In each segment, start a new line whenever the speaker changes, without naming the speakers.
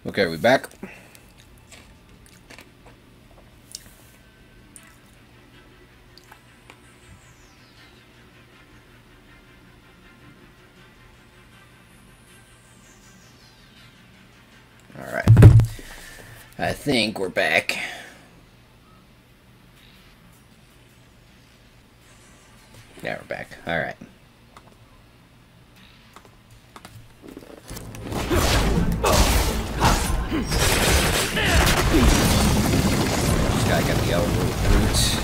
Okay, we back? Alright. I think we're back. Yeah, we're back. Alright. This guy got the elbow boots.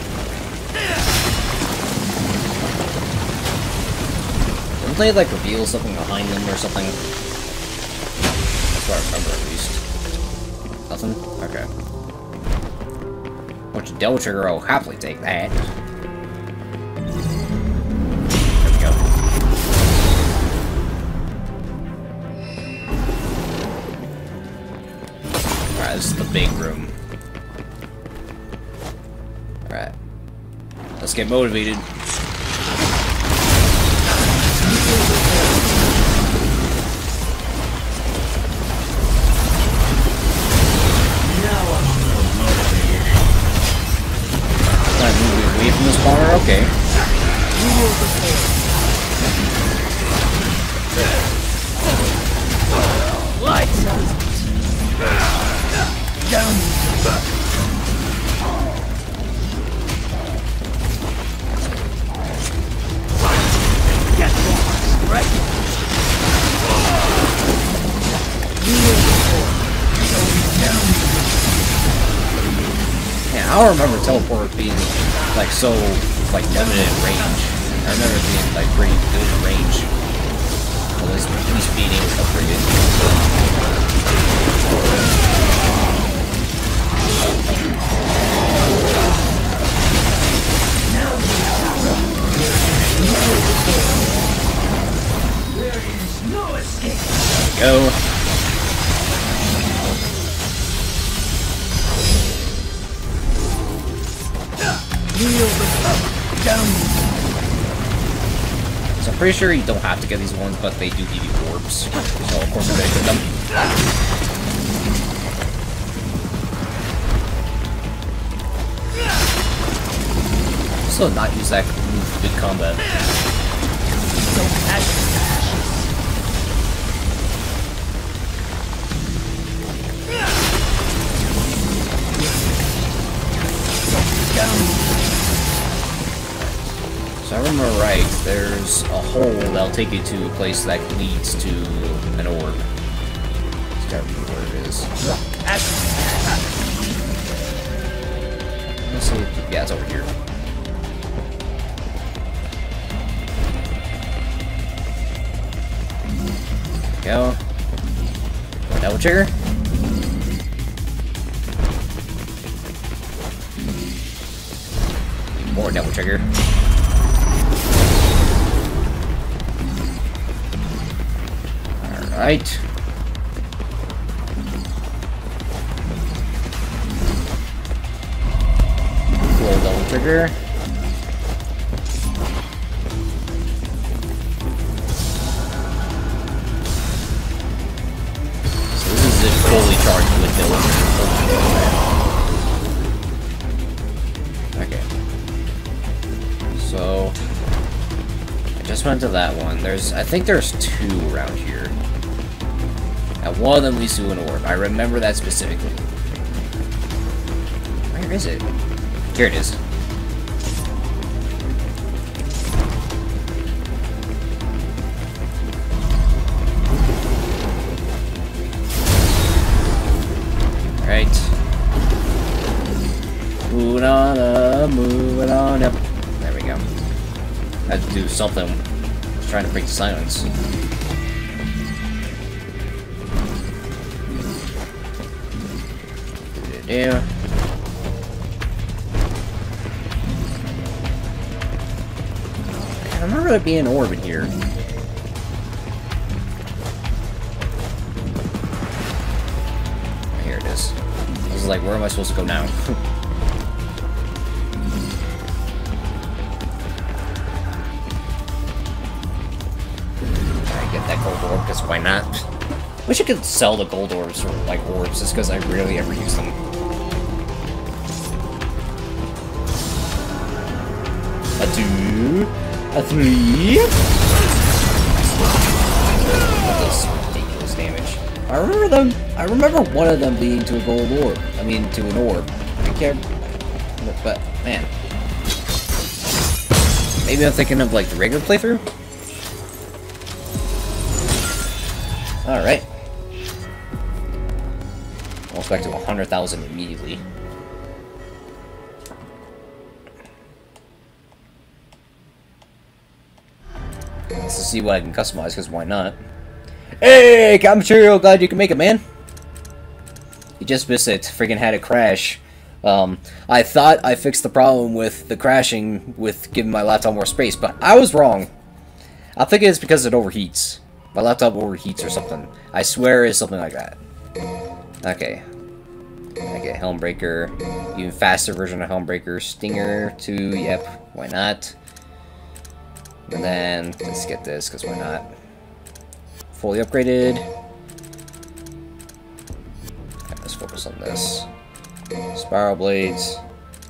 Didn't they like reveal something behind them or something? That's what I remember at least. Nothing? Okay. Bunch of Devil Trigger, I'll happily take that. There we go. Alright, this is the big room. Alright. Let's get motivated. Away from the spawner? Okay.
Lights out. Down. Get lost, right?
Yeah, I don't remember teleport being like so like limited in range. I remember it being like pretty good in range. Well, at least speeding was still pretty good.
There is no escape.
There we go. So I'm pretty sure you don't have to get these ones, but they do give you orbs. So of course I'm gonna get them. Still not use that move in combat. So I remember right, there's a hole that'll take you to a place that leads to an orb. Just gotta remember where it is. Let's see. Yeah, it's over here. Go. Double trigger. More double trigger. Alright. Full double trigger. So this is it fully charged with double trigger. Okay. So I just went to that one. I think there's two around here. And one of them leads to an orb. I remember that specifically. Where is it? Here it is. Alright. Moving on up, moving on up. There we go. I had to do something. I was trying to break the silence. Yeah. I remember there being an orb in here. Here it is. I was like, where am I supposed to go now? Alright, get that gold orb, because why not? Wish I could sell the gold orbs for, like, orbs, just because I rarely ever use them. A 2, a 3. That does ridiculous damage. I remember one of them leading to a gold orb. I mean, to an orb. I can't. But man, maybe I'm thinking of like the regular playthrough. All right. Almost back to 100,000 immediately. Let's see what I can customize, because why not? Hey, I'm sure you're glad you can make it, man. You just missed it. Freaking had it crash. I thought I fixed the problem with the crashing with giving my laptop more space, but I was wrong. I think it's because it overheats. My laptop overheats or something. I swear it's something like that. Okay. Okay, Helmbreaker. Even faster version of Helmbreaker. Stinger 2, yep, why not? And then, let's get this, because why not? Fully upgraded. Okay, let's focus on this. Spiral Blades.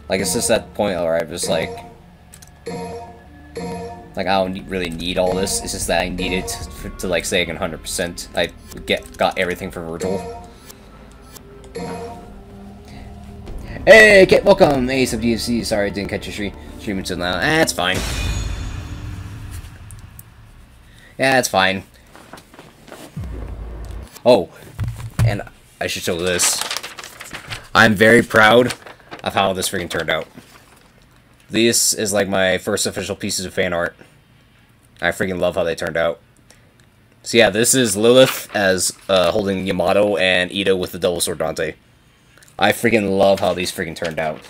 Like, it's just that point where I'm just like I don't really need all this. It's just that I need it to like, say, 100%. I got everything for Virgil. Hey, welcome, Ace of DMC. Sorry I didn't catch your stream until now. That's fine. Yeah, that's fine. Oh, and I should show this. I'm very proud of how this freaking turned out. This is like my first official pieces of fan art. I freaking love how they turned out. So yeah, this is Lilith as holding Yamato and Ida with the double sword Dante. I freaking love how these freaking turned out.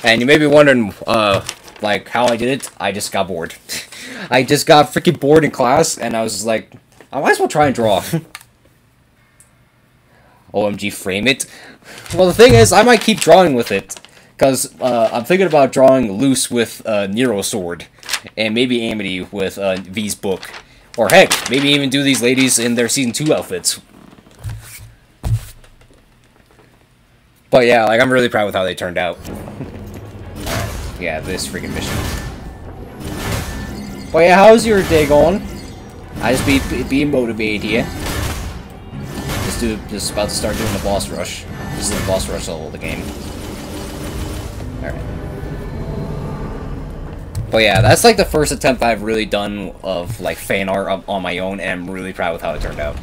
And you may be wondering, like, how I did it. I just got bored. I just got freaking bored in class, and I was just like, I might as well try and draw. OMG, frame it. Well, the thing is, I might keep drawing with it. Because I'm thinking about drawing Luce with Nero's sword. And maybe Amity with V's book. Or heck, maybe even do these ladies in their Season 2 outfits. But yeah, like, I'm really proud with how they turned out. Yeah, this freaking mission. But yeah, how's your day going? I just being motivated here. Just about to start doing the boss rush. This is the boss rush level of the game. Alright. But yeah, that's like the first attempt I've really done of like fan art on my own, and I'm really proud with how it turned out.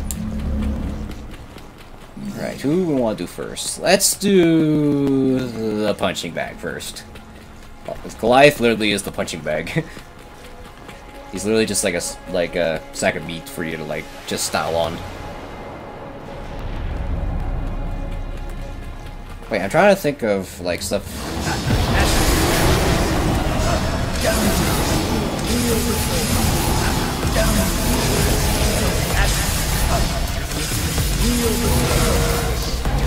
Alright, who do we want to do first? Let's do the punching bag first. Goliath literally is the punching bag. He's literally just like a sack of meat for you to like just style on. Wait, I'm trying to think of like stuff.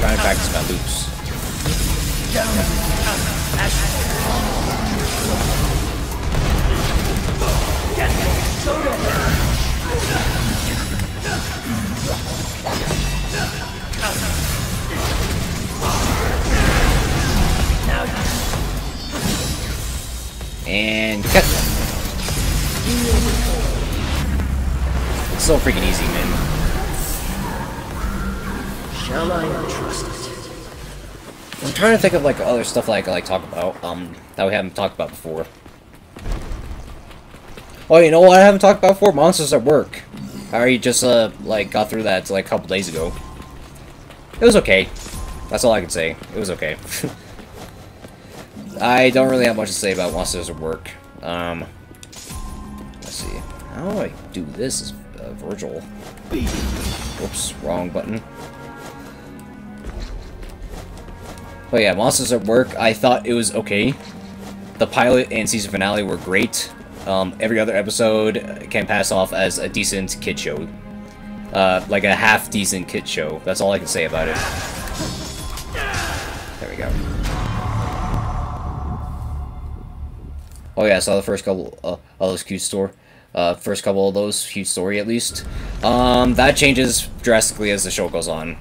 Trying to practice my loops. And cut. It's so freaking easy, man.
Shall I trust it?
I'm trying to think of like other stuff like I like talk about that we haven't talked about before. Oh, you know what I haven't talked about before? Monsters at Work. I already just like got through that like a couple days ago. It was okay. That's all I can say. It was okay. I don't really have much to say about Monsters at Work. Let's see. How do I do this as Virgil? Whoops, wrong button. But yeah, Monsters at Work, I thought it was okay. The pilot and season finale were great. Every other episode can pass off as a decent kid show. Like a half-decent kid show. That's all I can say about it. There we go. Oh yeah, I saw the first couple of those huge story at least. That changes drastically as the show goes on.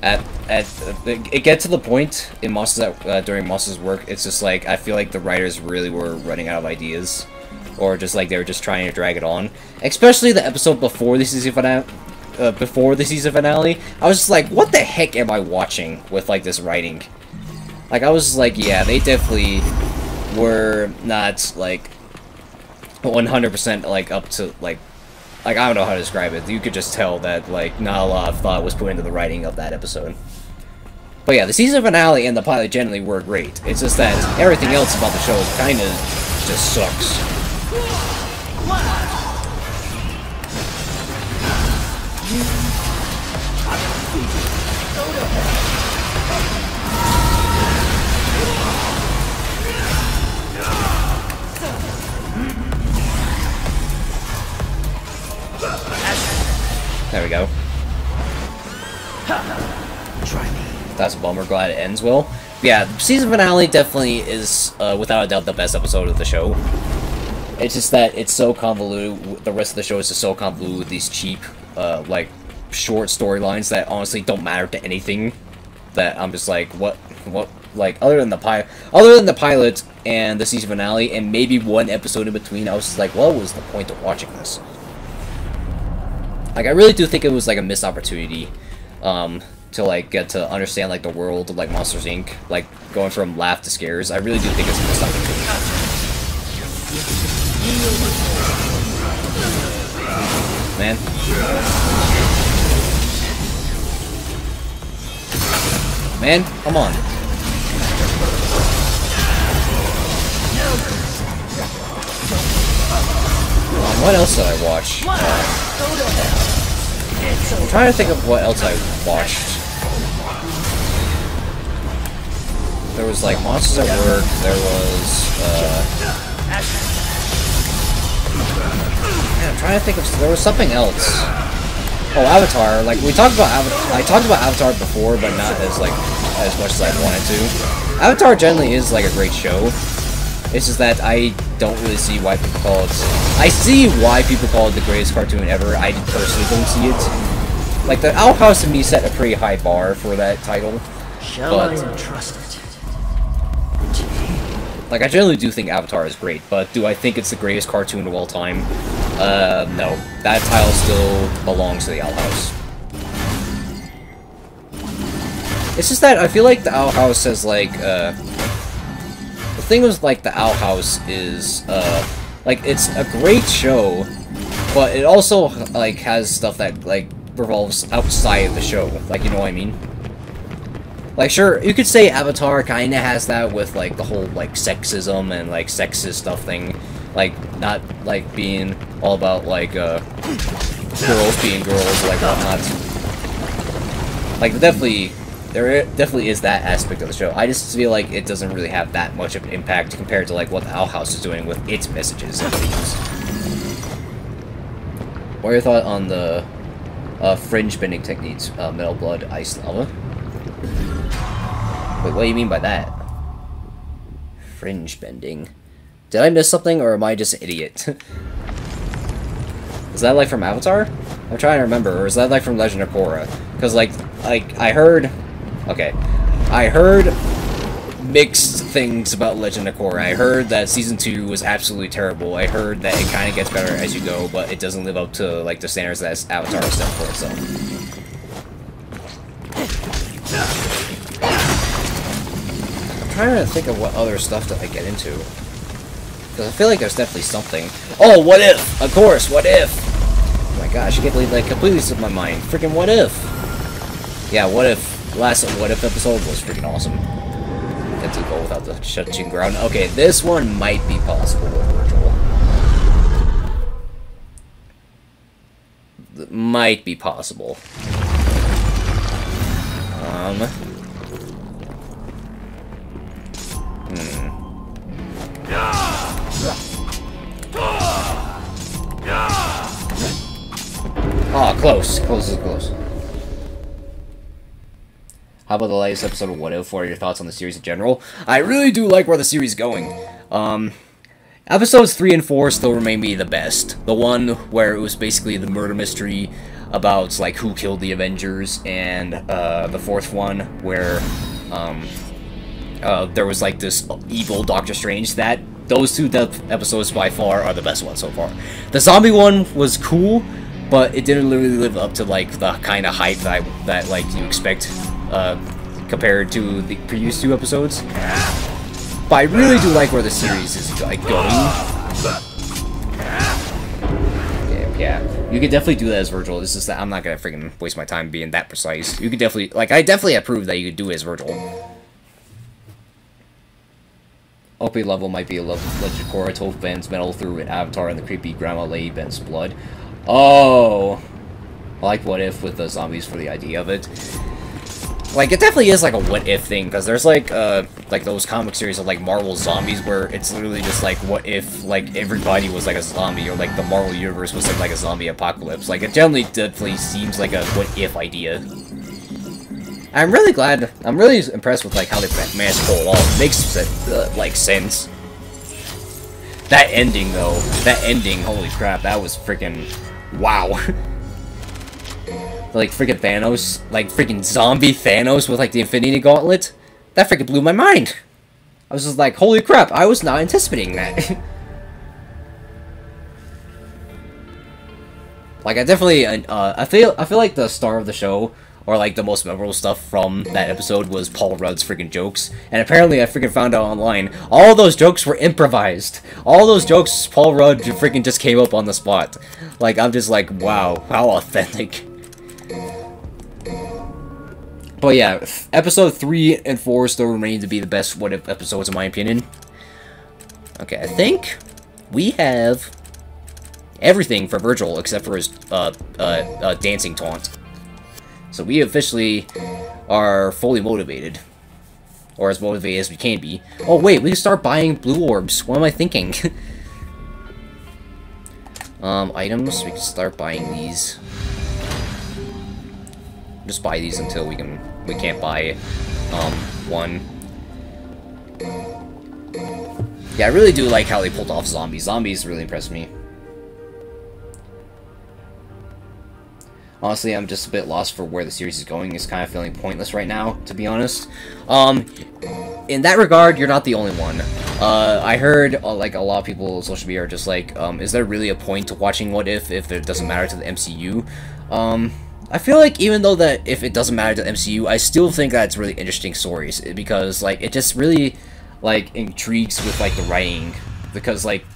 It gets to the point in during Moss's work, it's just like, I feel like the writers really were running out of ideas. Or just like, they were just trying to drag it on. Especially the episode before the season finale. I was just like, what the heck am I watching with, like, this writing? Like, I was just like, yeah, they definitely were not, like, 100% like up to like I don't know how to describe it. You could just tell that like not a lot of thought was put into the writing of that episode. But yeah, the season finale and the pilot generally were great. It's just that everything else about the show kind of just sucks. There we go. That's a bummer. Glad it ends well. Yeah, the season finale definitely is, without a doubt, the best episode of the show. It's just that it's so convoluted. The rest of the show is just so convoluted with these cheap, like, short storylines that honestly don't matter to anything. That I'm just like, what, like, other than the pilot and the season finale, and maybe one episode in between, I was just like, what was the point of watching this? Like, I really do think it was, like, a missed opportunity, to, like, get to understand, like, the world of, like, Monsters, Inc. Like, going from laugh to scares. I really do think it's a missed opportunity. Man. Man, come on. What else did I watch? I'm trying to think of what else I watched. There was like Monsters at Work, there was man, I'm trying to think of, there was something else. Oh, Avatar, like we talked about I talked about Avatar before, but not as like as much as I wanted to. Avatar generally is like a great show. It's just that I don't really see why people call it... I see why people call it the greatest cartoon ever. I personally don't see it. Like, the Owl House to me set a pretty high bar for that title.
Shall I entrust it?
Like, I generally do think Avatar is great, but do I think it's the greatest cartoon of all time? No. That title still belongs to the Owl House. It's just that I feel like the Owl House has, like, the thing with, like, the Owl House is, like, it's a great show, but it also, like, has stuff that, like, revolves outside of the show. Like, you know what I mean? Like, sure, you could say Avatar kinda has that with, like, the whole, like, sexism and, like, sexist stuff thing. Like, not, like, being all about, like, girls being girls, like, whatnot. Like, there definitely is that aspect of the show. I just feel like it doesn't really have that much of an impact compared to like what the Owl House is doing with its messages and themes. What are your thoughts on the fringe bending techniques, Metal Blood, Ice Lava? Wait, what do you mean by that? Fringe bending. Did I miss something, or am I just an idiot? Is that like from Avatar? I'm trying to remember, or is that like from Legend of Korra? Because like I heard. Okay, I heard mixed things about Legend of Korra. I heard that Season 2 was absolutely terrible. I heard that it kind of gets better as you go, but it doesn't live up to, like, the standards that Avatar has set for itself. I'm trying to think of what other stuff that I get into. Because I feel like there's definitely something. Oh, What If! Of course, What If! Oh my gosh, I can't believe that completely slipped my mind. Freaking What If! Yeah, What If? Last What If episode was freaking awesome. Get to go without the touching ground. Okay, this one might be possible with virtual. Might be possible. Oh, close. Close is close. How about the latest episode of What If? What are your thoughts on the series in general? I really do like where the series is going. Episodes 3 and 4 still remain me the best. The one where it was basically the murder mystery about, like, who killed the Avengers, and the fourth one where there was, like, this evil Doctor Strange. Those two episodes by far are the best ones so far. The zombie one was cool, but it didn't really live up to, like, the kind of hype that like, you expect compared to the previous two episodes. But I really do like where the series is, like, going. Yeah, you could definitely do that as Virgil. It's just that I'm not gonna freaking waste my time being that precise. You could definitely, like, I definitely approve that you could do it as Virgil. OP level might be a Legend of Korra, Toph bends metal through an avatar, and the creepy Grandma Lady bends blood. Oh! I like What If with the zombies for the idea of it. Like, it definitely is like a what if thing, because there's like those comic series of like Marvel Zombies where it's literally just like, what if like everybody was like a zombie, or like the Marvel Universe was like a zombie apocalypse. Like, it generally definitely seems like a what if idea. I'm really glad, I'm really impressed with like how they managed to pull it off. It makes like sense. That ending though, holy crap, that was freaking wow. Like freaking Thanos, like freaking zombie Thanos with like the Infinity Gauntlet. That freaking blew my mind. I was just like, holy crap, I was not anticipating that. Like, I definitely, I feel like the star of the show, or like the most memorable stuff from that episode, was Paul Rudd's freaking jokes. And apparently I freaking found out online, all those jokes were improvised. All those jokes, Paul Rudd freaking just came up on the spot. Like, I'm just like, wow, how authentic. But yeah, episode 3 and 4 still remain to be the best What If episodes in my opinion. Okay, I think we have everything for Virgil except for his dancing taunt. So we officially are fully motivated. Or as motivated as we can be. Oh wait, we can start buying blue orbs. What am I thinking? Items, we can start buying these. Just buy these until we can't buy one. Yeah, I really do like how they pulled off zombies. Zombies really impressed me. Honestly, I'm just a bit lost for where the series is going. It's kind of feeling pointless right now, to be honest. In that regard, you're not the only one. I heard, like, a lot of people on social media are just like, is there really a point to watching What If it doesn't matter to the MCU? I feel like even though that if it doesn't matter to the MCU, I still think that it's really interesting stories, because, like, it just really, like, intrigues with, like, the writing, because, like,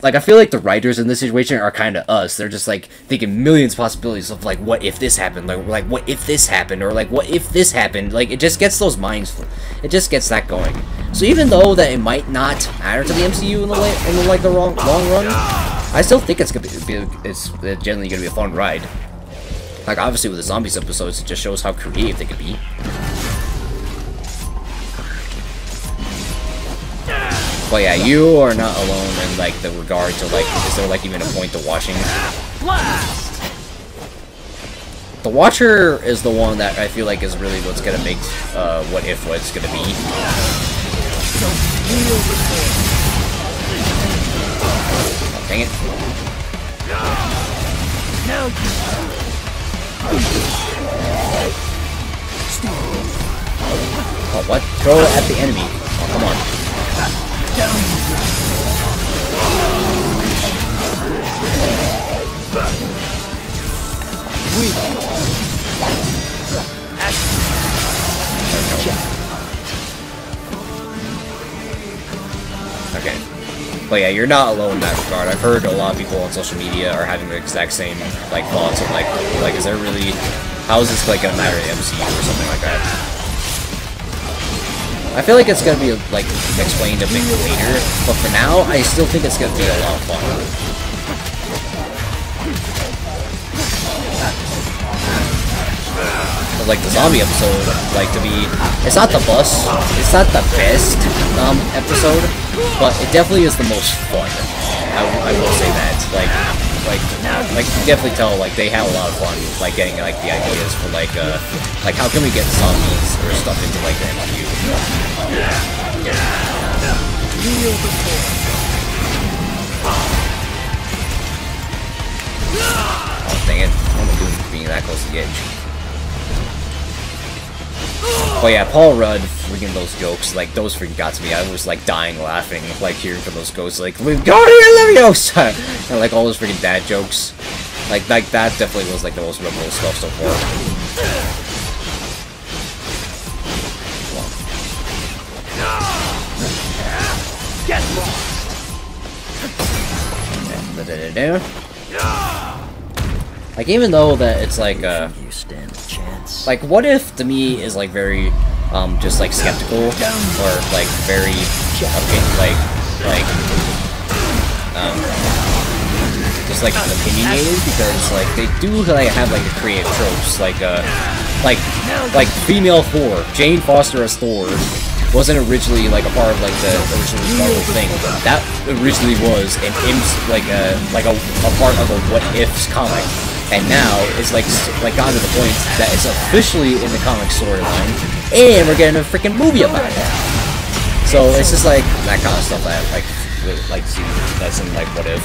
I feel like the writers in this situation are kind of us. They're just, like, thinking millions of possibilities of, like, what if this happened? Like, what if this happened? Or, like, what if this happened? Like, it just gets those minds, it just gets that going. So even though that it might not matter to the MCU in the long run, I still think it's gonna be, it's generally gonna be a fun ride. Like, obviously with the zombies episodes, it just shows how creative they could be. But yeah, you are not alone in, like, the regard to, like, is there, like, even a point to watching? The Watcher is the one that I feel like is really what's gonna make, What If what it's gonna be. Oh, dang it. Oh, what? Throw it at the enemy. Oh, come on. Okay. But yeah, you're not alone in that regard. I've heard a lot of people on social media are having the exact same, like, thoughts of, like, is there really, how is this, like, gonna matter to MCU or something like that? I feel like it's gonna be, like, explained a bit later, but for now, I still think it's gonna be a lot of fun. But, like, the zombie episode, like, to be, it's not the best episode, but it definitely is the most fun. I will say that. Like you can definitely tell, like, they had a lot of fun, like, getting, like, the ideas for, like, how can we get zombies or stuff into, like, the MCU? doing being that close to the edge. Oh yeah, Paul Rudd freaking those jokes, like those freaking got to me. I was like dying laughing, like hearing from those ghosts, like Wingardium Leviosa, and like all those freaking dad jokes. Like that definitely was like the most memorable stuff so far.
Get lost.
Like even though that it's like
You stand a chance.
like what if to me is like very just like skeptical or like very just like opinionated, because like they do like have like creative tropes like female Thor, Jane Foster as Thor wasn't originally like a part of like the original Marvel thing. That originally was an like a part of a What Ifs comic, and now it's like gotten to the point that it's officially in the comic storyline, and we're getting a freaking movie about it. So it's just like that kind of stuff that I really like to see that's in like What If.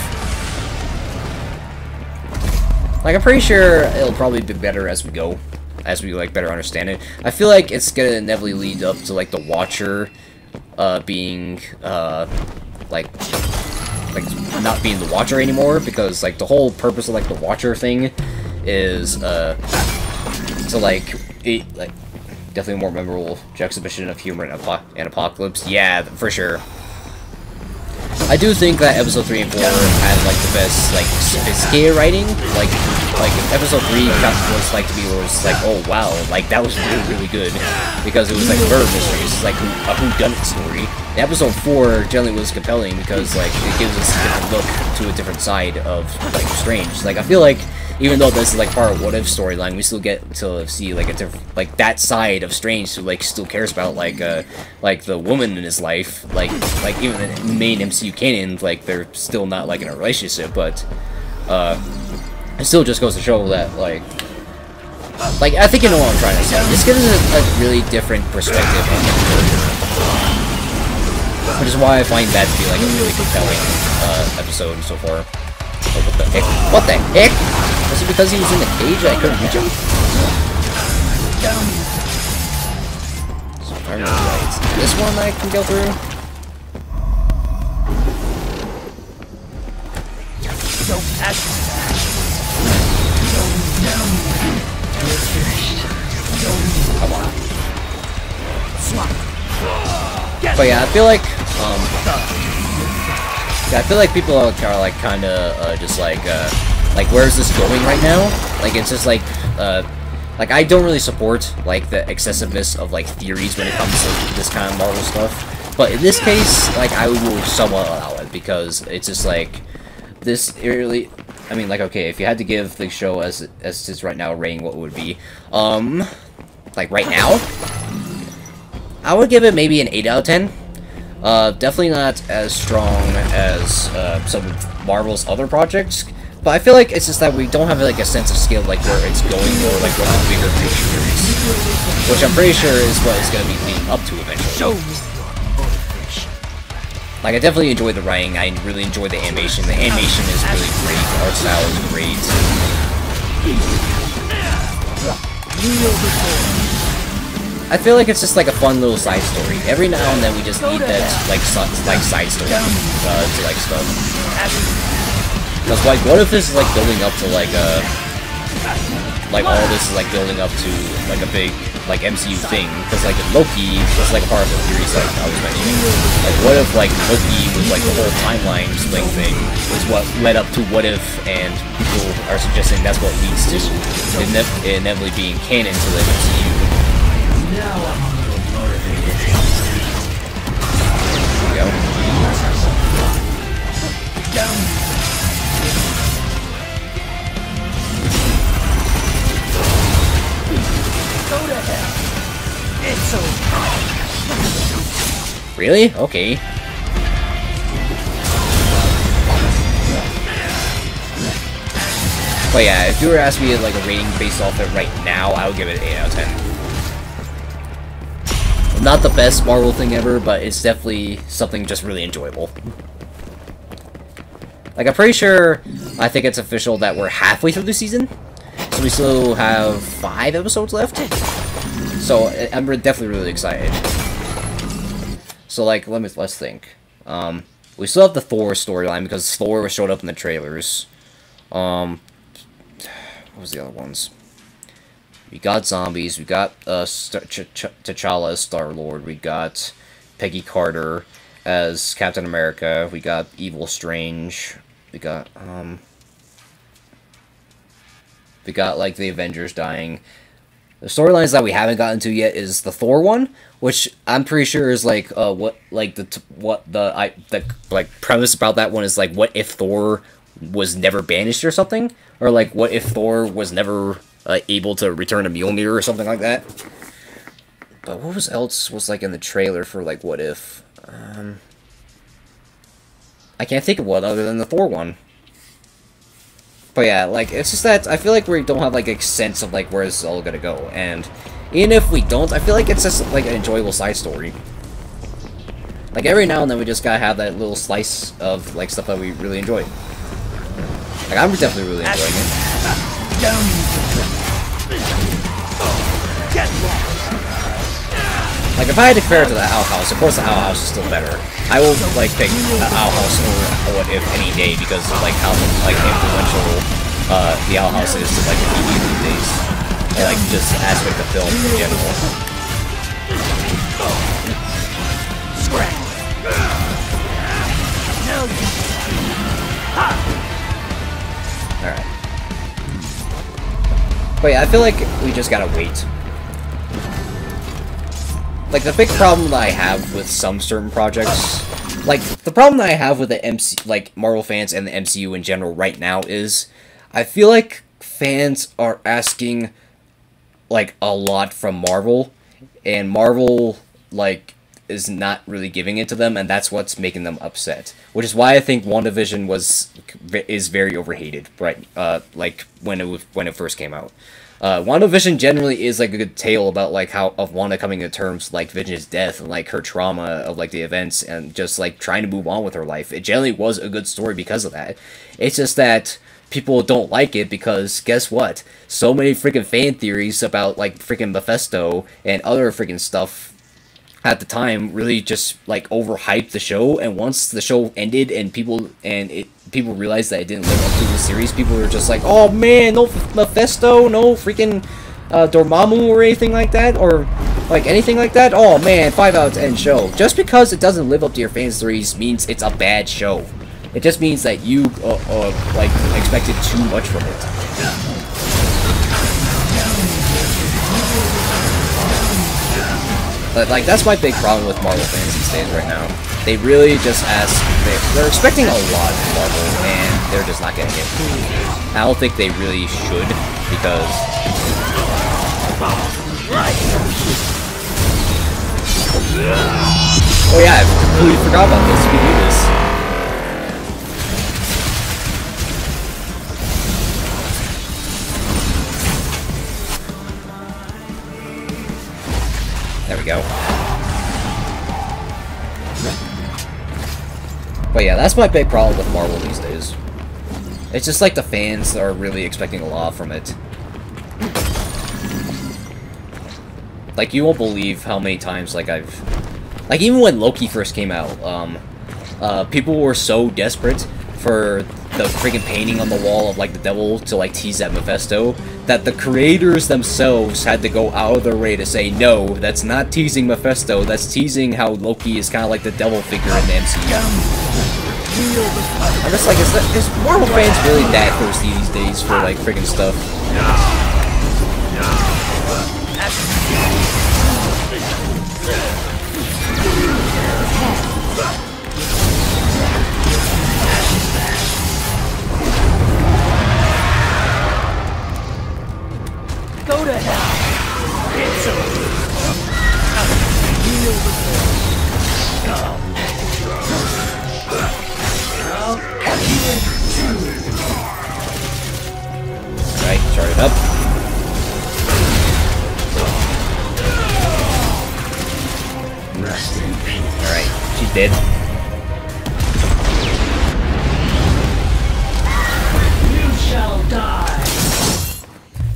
Like I'm pretty sure it'll probably be better as we go, as we like better understand it. I feel like it's gonna inevitably lead up to like the Watcher being like not being the Watcher anymore, because like the whole purpose of like the Watcher thing is to like definitely more memorable juxtaposition of humor and apocalypse. Yeah, for sure. I do think that episode 3 and 4 had like the best like sophisticated writing. Like episode 3 was like to me where it was like, oh wow, like that was really good, because it was like murder mysteries, it's like a whodunit story. And episode 4 generally was compelling because like it gives us a different look to a different side of like Strange. Like I feel like even though this is like part of What If storyline, we still get to see like a different, like that side of Strange who like still cares about like the woman in his life. Like even in the main MCU canon, like they're still not like in a relationship, but it still just goes to show that like I think you know what I'm trying to say. This gives us a really different perspective on the character, which is why I find that to be like a really compelling episode so far. Oh, what the heck? What the heck? Was it because he was in the cage that I couldn't reach him? So if I remember right, it's this one that I can go through? Come on. But yeah, I feel like I feel like people are like kind of just like where's this going right now? Like it's just like I don't really support like the excessiveness of like theories when it comes to this kind of Marvel stuff. But in this case, like I will somewhat allow it, because it's just like this really. I mean, like okay, if you had to give the show as it is right now a rating, what would it be? Like right now, I would give it maybe an 8 out of 10. Definitely not as strong as some of Marvel's other projects, but I feel like it's just that we don't have like a sense of scale, like where it's going or like what the bigger picture is, which I'm pretty sure is what it's going to be leading up to eventually. Like I definitely enjoy the writing, I really enjoy the animation. The animation is really great, the art style is great. I feel like it's just like a fun little side story. Every now and then we just need that like side story to like stuff. Because like what if this is like building up to like all this is like building up to like a big like MCU thing? Because like Loki was like a part of the series like I was mentioning. Like what if like Loki was like the whole timeline sling thing is what led up to What If, and people are suggesting that's what leads to inevitably being canon to the MCU. Now I'm a little motivated. There we go. Down. Go to hell. It's over. Really? Okay. But yeah, if you were asking me like a rating based off it right now, I would give it an 8 out of 10. Not the best Marvel thing ever, but it's definitely something just really enjoyable. Like, I'm pretty sure, I think it's official that we're halfway through the season. So we still have 5 episodes left. So I'm definitely really excited. So like, let's think. We still have the Thor storyline because Thor showed up in the trailers. What was the other ones? We got zombies. We got T'Challa as Star-Lord. We got Peggy Carter as Captain America. We got Evil Strange. We got like the Avengers dying. The storylines that we haven't gotten to yet is the Thor one, which I'm pretty sure is like the premise about that one is like, what if Thor was never banished or something, or like what if Thor was never able to return to Mjolnir or something like that. But what was like in the trailer for like what if? I can't think of what other than the Thor one. But yeah, like, it's just that I feel like we don't have, like, a sense of, like, where this is all gonna go. And even if we don't, I feel like it's just, like, an enjoyable side story. Like, every now and then we just gotta have that little slice of, like, stuff that we really enjoy. Like, I'm definitely really enjoying it. Like, if I had to compare it to the Owl House, of course the Owl House is still better. I will, like, pick the Owl House over What If any day because of, like, how, like, influential the Owl House is to, like, the TV these days. And, like, just the aspect of film in general. Alright. But yeah, I feel like we just gotta wait. Like, the big problem that I have with some certain projects, like, the problem that I have with the like, Marvel fans and the MCU in general right now is, I feel like fans are asking, like, a lot from Marvel, and Marvel, like, is not really giving it to them, and that's what's making them upset. Which is why I think WandaVision is very overhated, right, like, when it first came out. WandaVision generally is, like, a good tale about, like, of Wanda coming to terms, like, Vision's death, and, like, her trauma of, like, the events, and just, like, trying to move on with her life. It generally was a good story because of that. It's just that people don't like it because, guess what? So many freaking fan theories about, like, freaking Mephisto and other freaking stuff at the time really just, like, overhyped the show, and once the show ended and people realized that it didn't live up to the series, people were just like, oh man, no Mephisto, no freaking Dormammu or anything like that, or like anything like that. Oh man, 5 out of 10 show. Just because it doesn't live up to your fans' theories means it's a bad show. It just means that you like expected too much from it. But, like, that's my big problem with Marvel fans these days right now. They really just they're expecting a lot from Marvel, and they're just not getting it. I don't think they really should, because... Oh yeah, I completely forgot about this. You can do this. There we go. But yeah, that's my big problem with Marvel these days. It's just like the fans are really expecting a lot from it. Like, you won't believe how many times, like, like, even when Loki first came out, people were so desperate for the freaking painting on the wall of, like, the devil to, like, tease at Mephisto, that the creators themselves had to go out of their way to say, no, that's not teasing Mephisto, that's teasing how Loki is kind of like the devil figure in the MCU. I'm just like, is Marvel fans really that thirsty these days for, like, freaking stuff?
Go to hell! It's over!
Right, chart it up.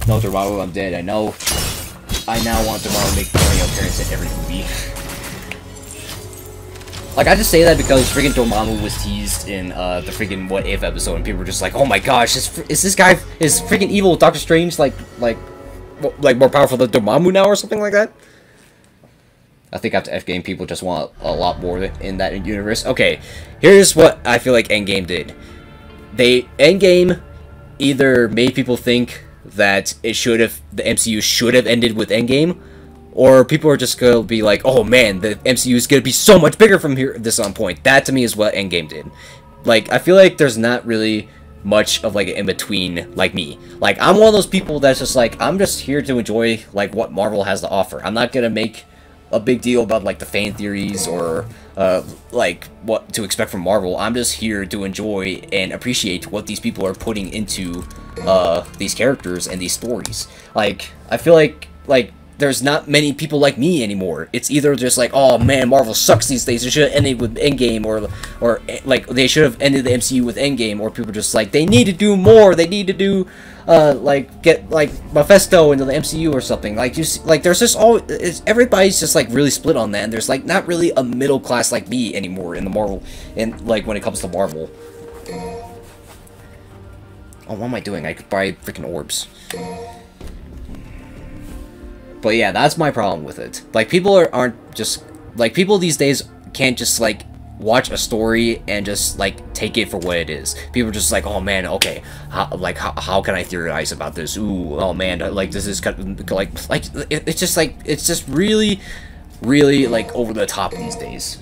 No, Dormammu, I'm dead. I know. I now want Dormammu to make a cameo appearance in every movie. Like, I just say that because freaking Dormammu was teased in the freaking What If episode, and people were just like, "Oh my gosh, is freaking evil Doctor Strange like more powerful than Dormammu now or something like that?" I think after Endgame, people just want a lot more in that universe. Okay, here's what I feel like Endgame did. Endgame either made people think that the MCU should have ended with Endgame, or people are just gonna be like, "Oh man, the MCU is gonna be so much bigger from this on point." That to me is what Endgame did. Like, I feel like there's not really much of like an in-between like me. Like, I'm one of those people that's just like, I'm just here to enjoy like what Marvel has to offer. I'm not gonna make a big deal about like the fan theories or like what to expect from Marvel. I'm just here to enjoy and appreciate what these people are putting into these characters and these stories. Like, I feel like there's not many people like me anymore. It's either just like, "Oh man, Marvel sucks these days. They should have ended with Endgame," or like they should have ended the MCU with Endgame, or people just like, they need to do more. They need to do like get like Mephisto into the MCU or something. Like, there's just everybody's just like really split on that, and there's like not really a middle class like me anymore in the Marvel, and like when it comes to Marvel. Oh, what am I doing? I could buy freaking orbs. But yeah, that's my problem with it. Like, people aren't just like, people these days can't just like watch a story and just like take it for what it is. People are just like, "Oh man, okay, how can I theorize about this? Ooh, oh man, like this is kind of, it's just like, it's just really like over the top these days."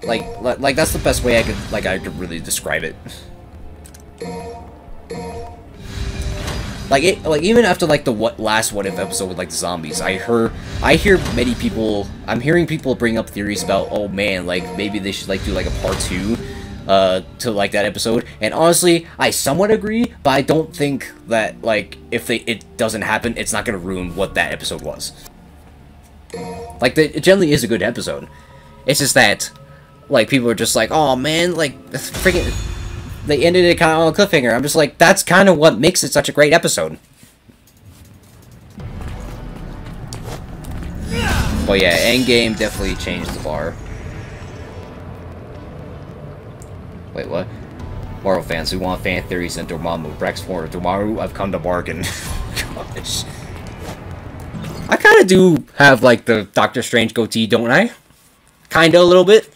Like that's the best way I could really describe it. Like even after like the last What If episode with like the zombies, I'm hearing people bring up theories about, "Oh man, like maybe they should like do like a part 2 to like that episode." And honestly, I somewhat agree, but I don't think that like if it doesn't happen, it's not gonna ruin what that episode was. Like, it generally is a good episode. It's just that like people are just like, "Oh man, like freaking." They ended it kind of on a cliffhanger. I'm just like, that's kind of what makes it such a great episode. But yeah, Endgame definitely changed the bar. Wait, what? Marvel fans who want fan theories and Dormammu. Brex for Dormammu, I've come to bargain. Gosh. I kind of do have like the Doctor Strange goatee, don't I? Kinda, a little bit.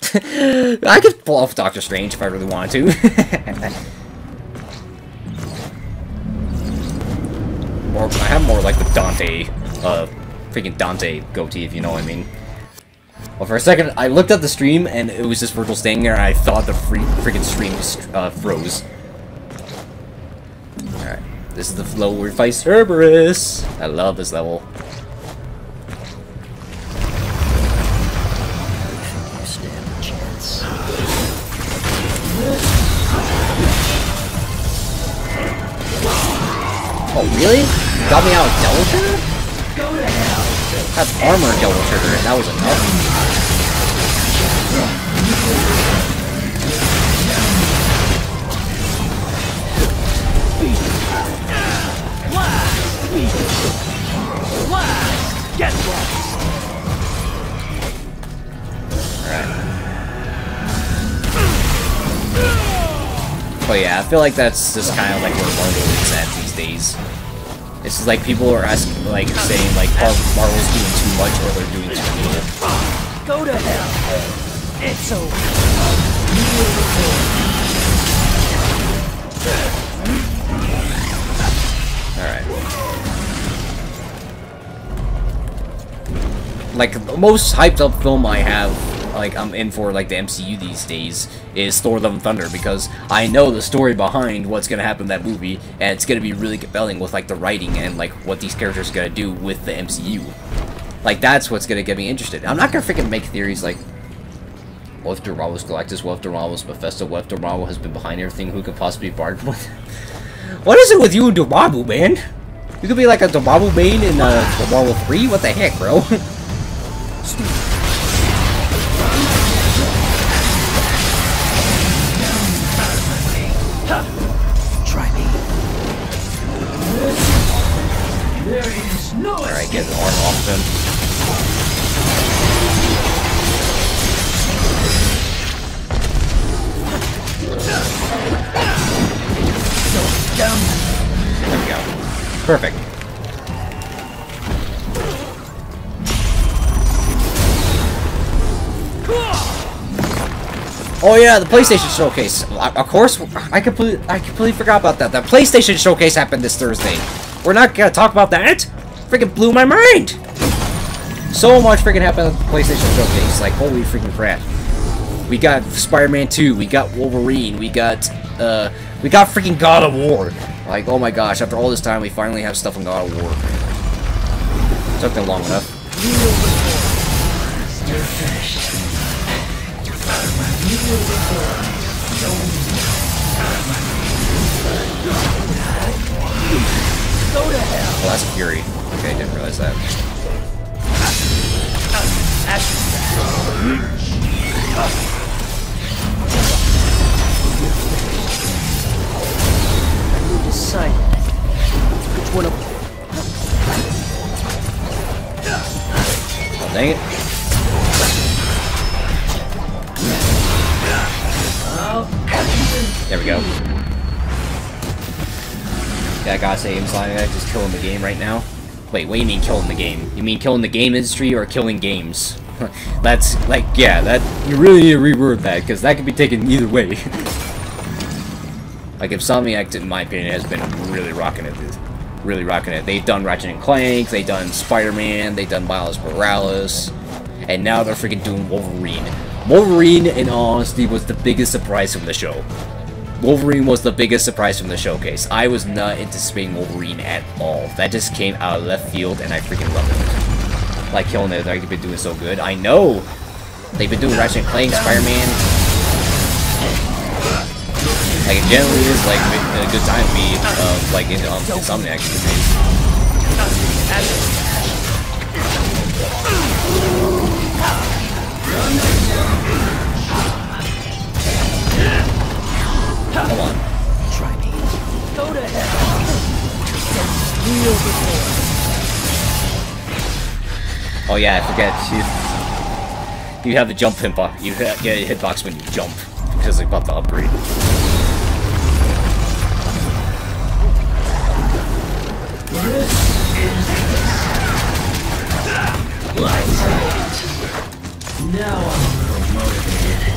I could pull off Doctor Strange if I really wanted to. Or I have more like the Dante, freaking Dante goatee, if you know what I mean. Well, for a second, I looked at the stream and it was just Virgil standing there, and I thought the freaking stream froze. Alright, this is the flow where we fight Cerberus. I love this level. Oh, really? Got me out of Devil Trigger? That's armor Devil Trigger, and that was enough.
Get lost.
Alright. But yeah, I feel like that's just kind of like where Marvel is at these days. It's just like people are asking, like, saying like Marvel's doing too much or they're doing too little.
Go to hell. It's over.
Alright. Like, the most hyped up film I have, like, I'm in for, like, the MCU these days is Thor: Love and Thunder, because I know the story behind what's gonna happen in that movie, and it's gonna be really compelling with, like, the writing and, like, what these characters are gonna do with the MCU. Like, that's what's gonna get me interested. I'm not gonna freaking make theories like, what if Dormammu's Galactus, what if Dormammu's Mephisto, what if Dormammu has been behind everything, who could possibly be barred? What is it with you and Dormammu, man? You could be like a Dormammu main in Marvel 3? What the heck, bro? Perfect. Oh yeah, the PlayStation Showcase. Of course, I completely forgot about that. The PlayStation Showcase happened this Thursday. We're not gonna talk about that? Freaking blew my mind! So much freaking happened at the PlayStation Showcase. Like, holy freaking crap. We got Spider-Man 2, we got Wolverine, we got freaking God of War. Like, oh my gosh, after all this time, we finally have stuff on God of War. Took them long enough. Oh, that's Fury. Okay, I didn't realize that.
You decide which one of...
Oh, dang it. There we go. Yeah, I gotta say, Insomniac is killing the game right now. Wait, what do you mean killing the game? You mean killing the game industry or killing games? That's, like, yeah, that, you really need to reword that, because that could be taken either way. Like, Insomniac, in my opinion, has been really rocking it. Really rocking it. They've done Ratchet & Clank, they've done Spider-Man, they've done Miles Morales, and now they're freaking doing Wolverine. Wolverine, in all honesty, was the biggest surprise from the show. Wolverine was the biggest surprise from the showcase. I was not anticipating Wolverine at all. That just came out of left field, and I freaking love it. Like, killing it, they've been doing so good. I know! They've been doing Ratchet & Clank, Spider-Man. Like, it generally is, like, a good time to be, like, into Insomniac these days. Come on.
Try me. Go to hell. Kneel before.
Oh yeah, I forget. You have the jump hitbox. You get a hitbox when you jump because they're about to upgrade.
Now I'm a little motivated.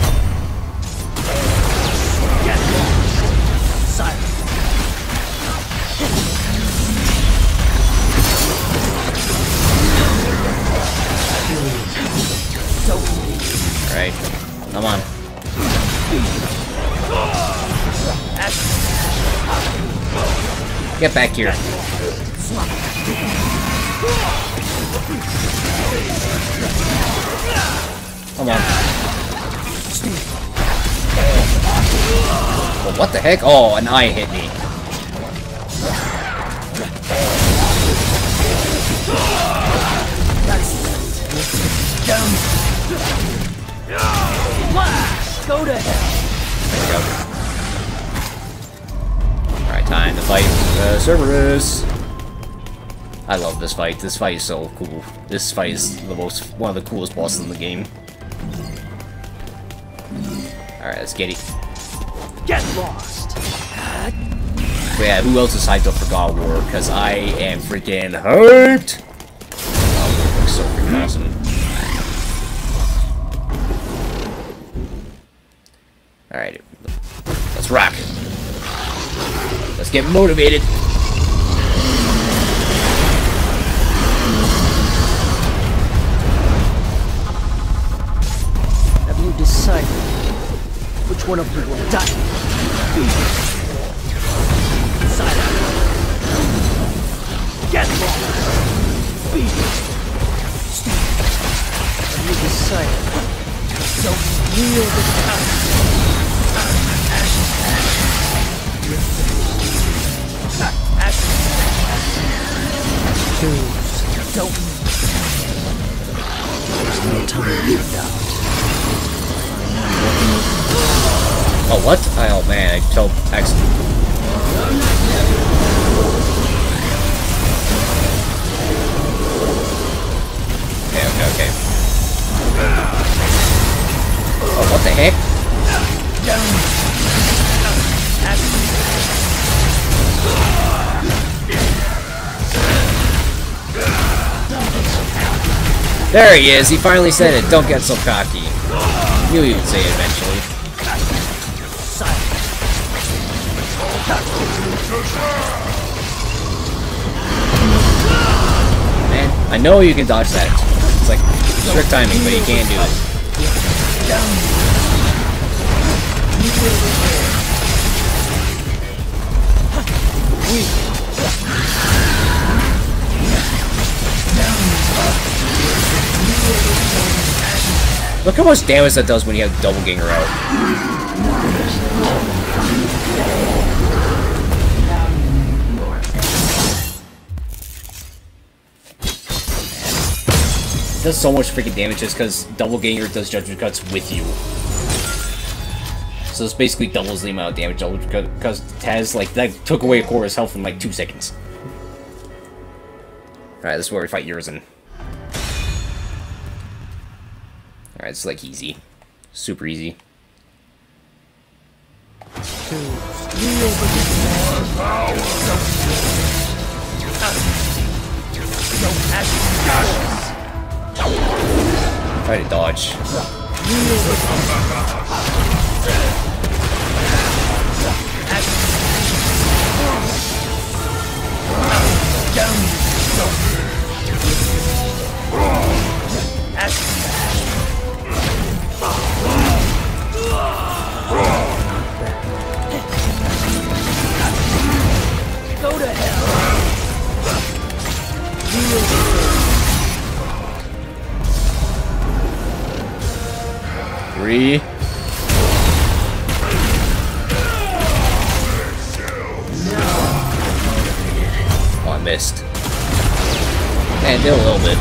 Alright, come on. Get back here. Come on. Well, what the heck? Oh, an eye hit me.
Go to hell.
There we go. Alright, time to fight Cerberus. I love this fight. This fight is so cool. This fight is one of the coolest bosses in the game. Alright, let's get it.
Get lost.
But yeah, who else is hyped up for God of War? Because I am freaking hyped! Oh, it looks so freaking awesome. Alright, let's rock. Let's get motivated.
Have you decided which one of you will die? Silence. Get lost. Beat it. Have you decided? Don't kneel the Choose. Don't. There's no time for doubt.
Oh, what? Oh, man, I told excellent. Okay. Oh, what the heck? There he is. He finally said it. Don't get so cocky. Knew he would say it eventually. Man, I know you can dodge that. It's like strict timing, but you can't do it. Look how much damage that does when you have double ganger out. It does so much freaking damage just because double ganger does judgment cuts with you. So it's basically doubles the amount of damage because Taz, like, that took away a quarter of his health in like 2 seconds. Alright, this is where we fight Urizen. Alright, it's like easy. Super easy. Try to dodge.
Go to hell.
3. Oh, I missed. And did a little bit.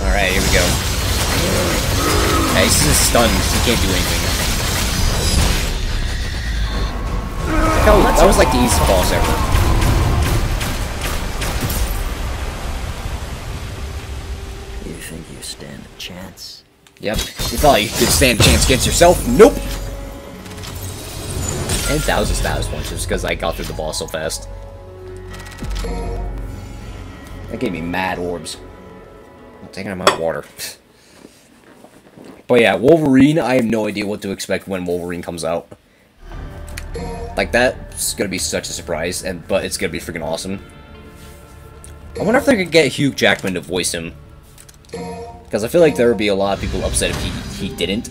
Alright, here we go. Yeah, he's just stunned. He can't do anything. Oh, that was like the easiest boss ever.
You think you stand a chance?
Yep. You thought you could stand a chance against yourself? Nope! And thousands status points just because I got through the boss so fast. That gave me mad orbs. I'm taking them out of water. But yeah, Wolverine, I have no idea what to expect when Wolverine comes out. Like, that's gonna be such a surprise, but it's gonna be freaking awesome. I wonder if they could get Hugh Jackman to voice him. Because I feel like there would be a lot of people upset if he didn't.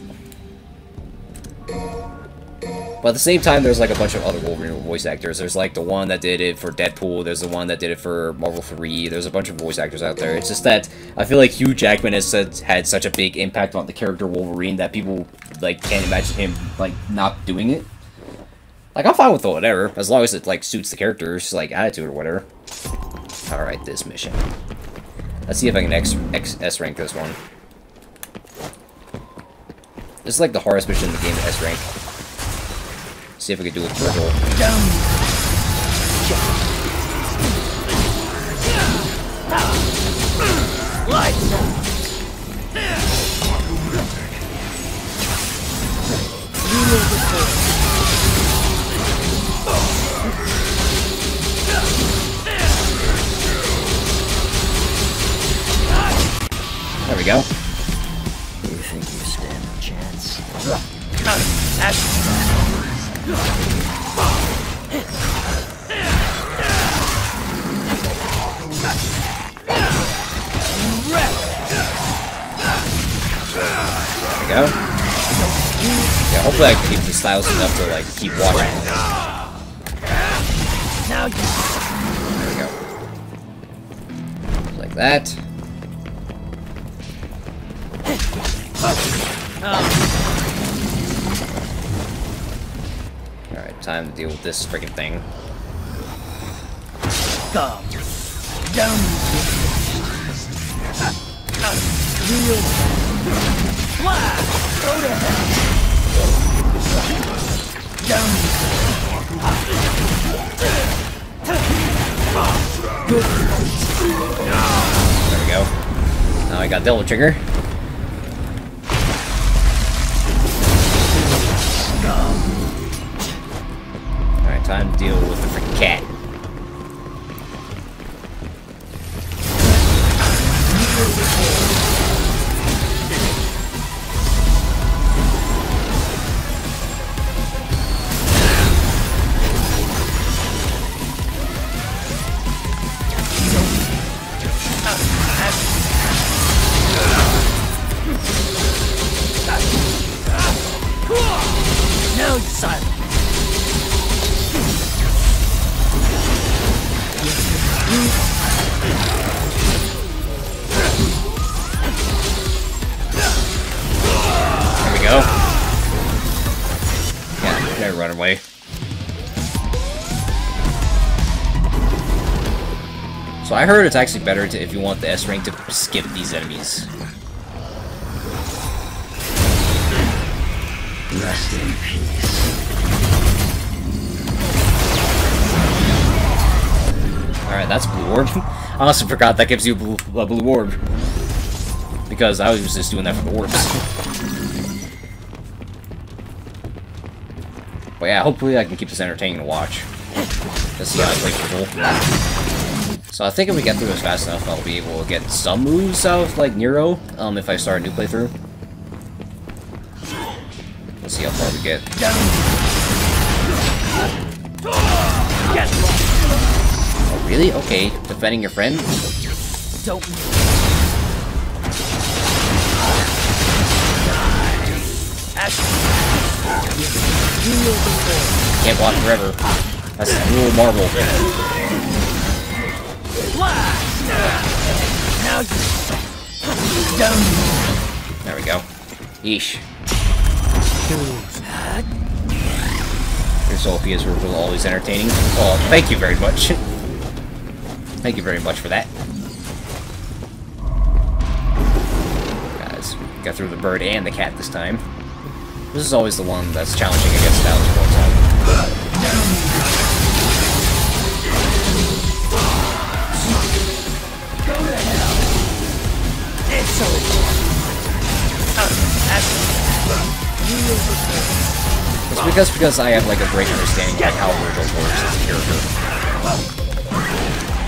But at the same time, there's like a bunch of other Wolverine voice actors. There's like the one that did it for Deadpool, there's the one that did it for Marvel 3, there's a bunch of voice actors out there. It's just that I feel like Hugh Jackman has had such a big impact on the character Wolverine that people like can't imagine him like not doing it. Like, I'm fine with whatever, as long as it, like, suits the character's, like, attitude or whatever. Alright, this mission. Let's see if I can S-rank this one. This is, like, the hardest mission in the game to S-rank. See if I can do it with Virgil. There we go.
You think you stand a chance?
There we go. Yeah, hopefully I can keep the styles enough to like keep watching.
Now you.
There we go. Like that. Alright, time to deal with this freaking thing.
Come down. Fly. Go to hell. Down.
There we go. Now I got double trigger. Time to deal with the freaking cat.
Now you're silent.
There we go. Yeah, gotta run away. So I heard it's actually better to, if you want the S rank, to skip these enemies.
Rest in peace.
Alright, that's blue orb. I also forgot that gives you a blue orb. Because I was just doing that for the orbs. But yeah, hopefully I can keep this entertaining to watch. Let's see how I play people. So I think if we get through this fast enough, I'll be able to get some moves out of, like, Nero, if I start a new playthrough. Let's see how far we get. Oh, really? Okay. Defending your friend?
Don't.
Can't block forever. That's a rule marble. There we go. Yeesh. Your Sophia's were always entertaining. Oh, thank you very much. Thank you very much for that. Guys, got through the bird and the cat this time. This is always the one that's challenging against Dallas all the time. It's because I have like a great understanding of like, how Virgil works as a character.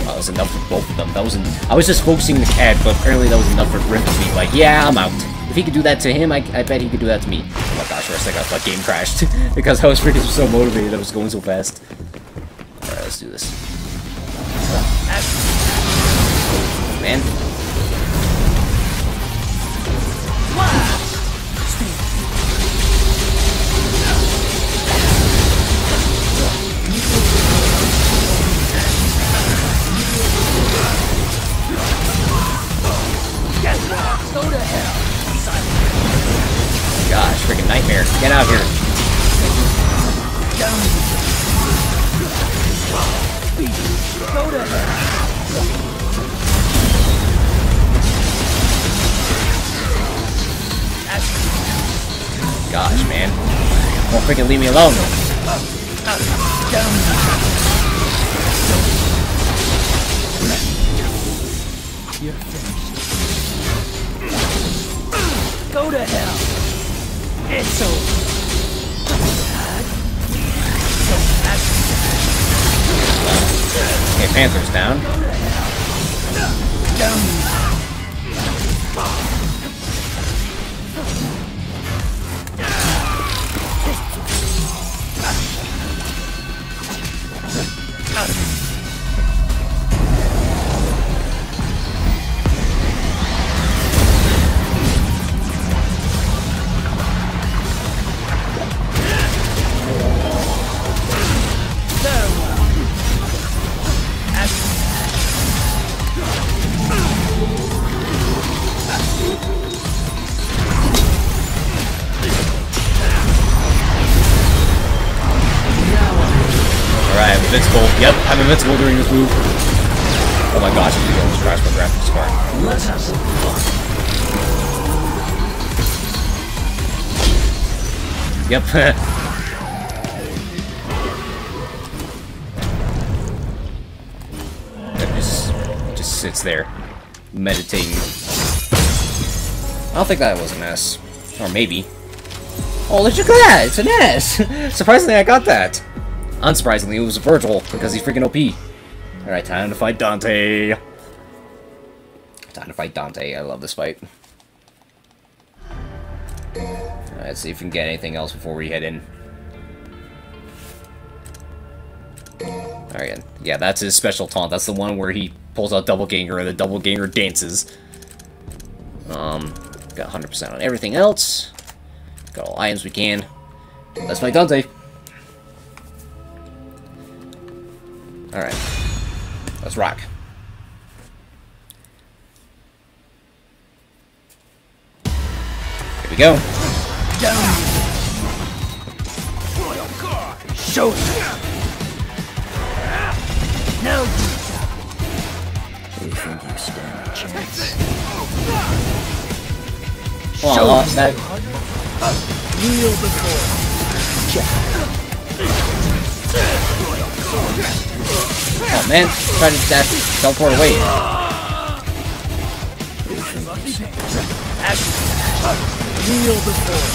That was enough for both of them. I was just focusing the cat, but apparently that was enough for Griff to be like, yeah, I'm out. If he could do that to him, I bet he could do that to me. Oh my gosh, I got that game crashed because I was freaking so motivated. I was going so fast. All right, let's do this. Man. Gosh, freaking nightmare. Get out here. Gosh, man. Don't freaking leave me alone.
You're finished. Go to hell. It's over.
Okay, Panther's down. Alright, I'm invincible. Yep, I'm invincible during this move. Oh my gosh, I'm almost crashed my graphics card.
Let's have some fun.
Yep. It just sits there, meditating. I don't think that was an S. Or maybe. Oh, look at that! It's an S! Surprisingly, I got that. Unsurprisingly, it was Virgil, because he's freaking OP. Alright, time to fight Dante. Time to fight Dante. I love this fight. Alright, let's see if we can get anything else before we head in. Alright, yeah, that's his special taunt. That's the one where he pulls out Doppelganger and the Doppelganger dances. Got 100% on everything else. Got all items we can. Let's fight Dante. Alright. Let's rock. Here we go.
Show it. Now
You think you stand a chance?
Well, that...
kneel before.
Oh man, try to dash, teleport away.
Kneel before.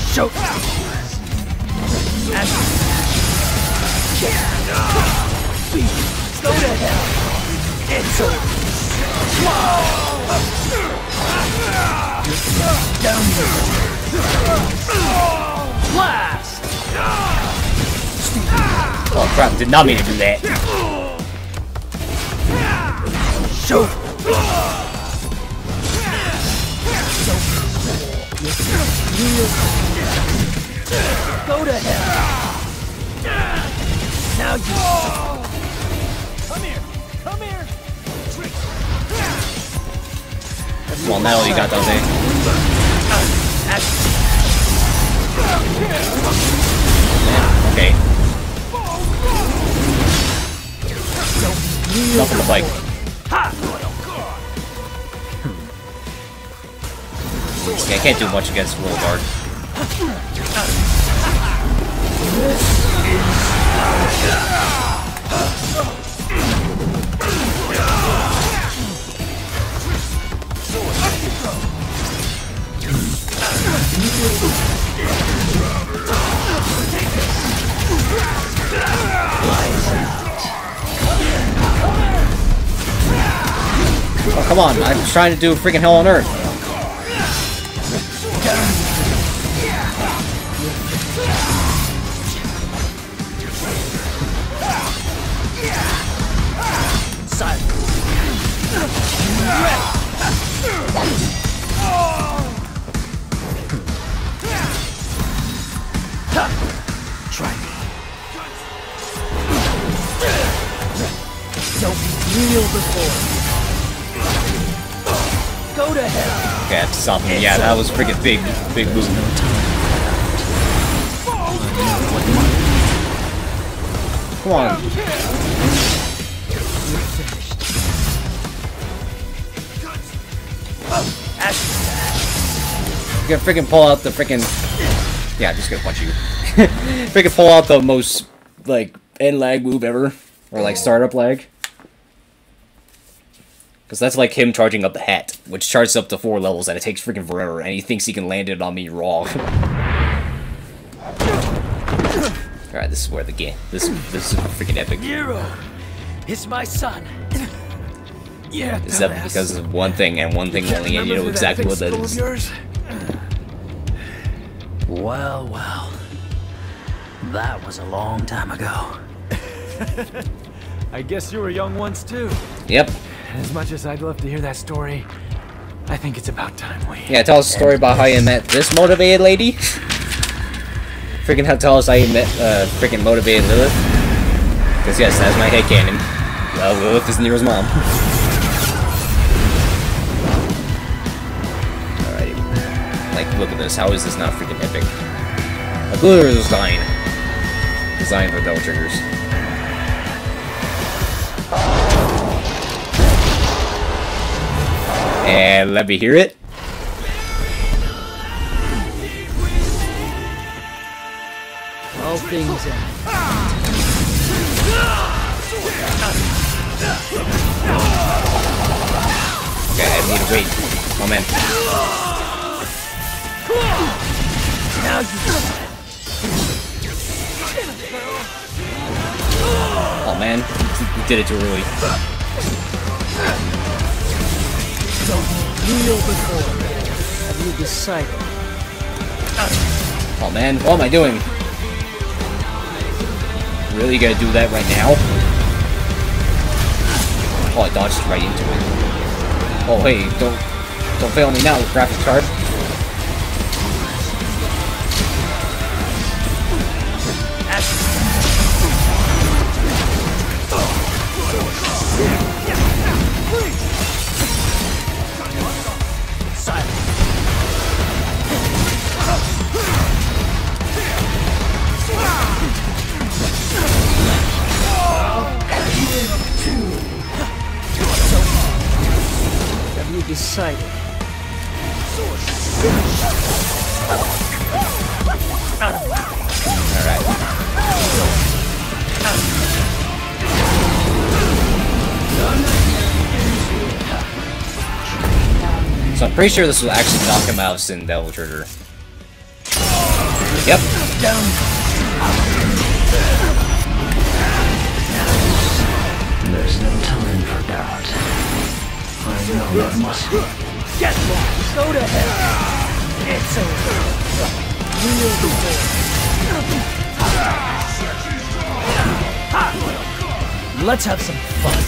Show. Go to hell. It's over. Down here. Blast.
Oh crap, did not mean to do that.
Show. Go to hell. Now you. Come here. Come here.
Well, now all you got, Dante. Okay. Jump on the bike. Yeah, I can't do much against Roll Guard. Oh, come on, I'm just trying to do freaking hell on earth.
Try me. Don't kneel before. Go to hell.
Okay, I have to stop him. Yeah, that was a freaking big move. Come on. You can freaking pull out the freaking... Yeah, I'm just gonna punch you. Freaking pull out the most, like, end lag move ever. Or, like, startup lag. Because that's like him charging up the hat, which charges up to 4 levels, and it takes freaking forever, and he thinks he can land it on me raw. Alright, this is where the game... This is freaking epic.
Nero is my son. Yeah,
It's epic because of one thing, and one thing only, and you know exactly what that is.
Well, well. That was a long time ago.
I guess you were young once too.
Yep.
As much as I'd love to hear that story, I think it's about time we...
Yeah, tell us a story about how you met this motivated lady. Freaking tell us how you met freaking motivated Lilith. Because yes, that's my headcanon. Lilith is Nero's mom. Alrighty. Like, look at this. How is this not freaking epic? A glitter design. Designed for double triggers. And let me hear it.
All things end.
Okay, I need to wait. Moment.
Now you.
Oh man, he did it too early.
Kneel before. Have you decided?
Oh man, what am I doing? Really gotta do that right now? Oh, I dodged right into it. Oh hey, don't fail me now, graphics card.
Have you decided?
Alright. So I'm pretty sure this will actually knock him out of Sin Devil Trigger. Yep.
There's no time for doubt. I know it must be.
Get lost! Go to hell! It's over. Kneel before. Let's have some fun.